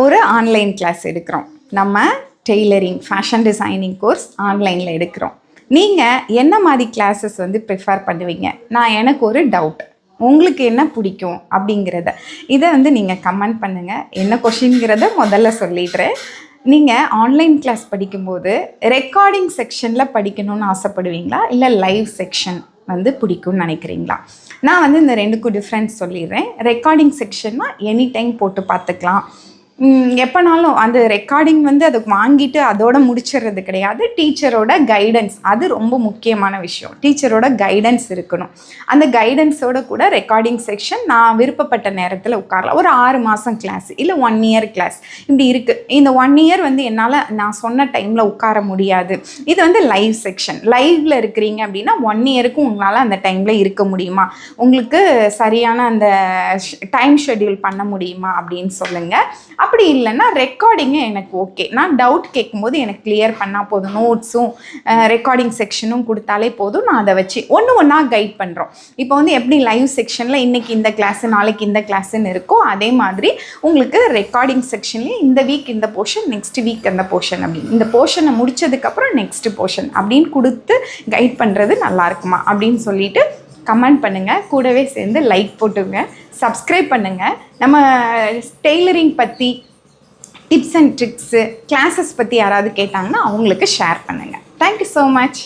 ஒரு online class எடுக்கிறோம். நம்ம டெய்லரிங், ஃபேஷன் டிசைனிங் கோர்ஸ் ஆன்லைனில் எடுக்கிறோம். நீங்கள் என்ன மாதிரி கிளாஸஸ் வந்து ப்ரிஃபர் பண்ணுவீங்க? எனக்கு ஒரு டவுட். உங்களுக்கு என்ன பிடிக்கும் அப்படிங்கிறத இதை வந்து நீங்கள் கமெண்ட் பண்ணுங்கள். என்ன கொஷின்ங்கிறத முதல்ல சொல்லிடுறேன். நீங்கள் ஆன்லைன் கிளாஸ் படிக்கும்போது ரெக்கார்டிங் செக்ஷனில் படிக்கணும்னு ஆசைப்படுவீங்களா, இல்லை லைவ் செக்ஷன் வந்து பிடிக்கும்னு நினைக்கிறீங்களா? நான் வந்து இந்த ரெண்டுக்கும் டிஃப்ரென்ஸ் சொல்லிடுறேன். ரெக்கார்டிங் செக்ஷன்னா எனி டைம் போட்டு பார்த்துக்கலாம். எப்போனாலும் அந்த ரெக்கார்டிங் வந்து அதுக்கு வாங்கிட்டு அதோட முடிச்சிடுறது கிடையாது. டீச்சரோட கைடன்ஸ் அது ரொம்ப முக்கியமான விஷயம். டீச்சரோட கைடன்ஸ் இருக்கணும். அந்த கைடன்ஸோட கூட ரெக்கார்டிங் செக்ஷன் நான் விருப்பப்பட்ட நேரத்தில் உட்காரலாம். ஒரு 6 மாதம் கிளாஸ் இல்லை 1 இயர் கிளாஸ் இப்படி இருக்குது. இந்த 1 இயர் வந்து என்னால் நான் சொன்ன டைமில் உட்கார முடியாது. இது வந்து லைவ் செக்ஷன். லைவில் இருக்கிறீங்க அப்படின்னா 1 இயருக்கும் உங்களால் அந்த டைமில் இருக்க முடியுமா, உங்களுக்கு சரியான அந்த டைம் ஷெட்யூல் பண்ண முடியுமா அப்படின்னு சொல்லுங்கள். அப்படி இல்லைன்னா ரெக்கார்டிங்கு எனக்கு ஓகே. நான் டவுட் கேட்கும்போது எனக்கு கிளியர் பண்ணால் போதும். நோட்ஸும் ரெக்கார்டிங் செக்ஷனும் கொடுத்தாலே போதும். நான் அதை வச்சு ஒன்றா கைட் பண்ணுறோம். இப்போ வந்து எப்படி லைவ் செக்ஷனில் இன்றைக்கி இந்த கிளாஸு நாளைக்கு இந்த கிளாஸுன்னு இருக்கோ, அதே மாதிரி உங்களுக்கு ரெக்கார்டிங் செக்ஷன்லேயே இந்த வீக் இந்த போர்ஷன், நெக்ஸ்ட் வீக் அந்த போர்ஷன் அப்படின்னு, இந்த போர்ஷனை முடித்ததுக்கப்புறம் நெக்ஸ்ட் போர்ஷன் அப்படின்னு கொடுத்து கைட் பண்ணுறது நல்லா இருக்குமா அப்படின்னு சொல்லிட்டு கமெண்ட் பண்ணுங்கள். கூடவே சேர்ந்து லைக் போட்டுங்க, சப்ஸ்கிரைப் பண்ணுங்கள். நம்ம டெய்லரிங் பற்றி டிப்ஸ் அண்ட் ட்ரிக்ஸு கிளாஸஸ் பற்றி யாராவது கேட்டாங்கன்னா அவங்களுக்கு ஷேர் பண்ணுங்கள். Thank you so much.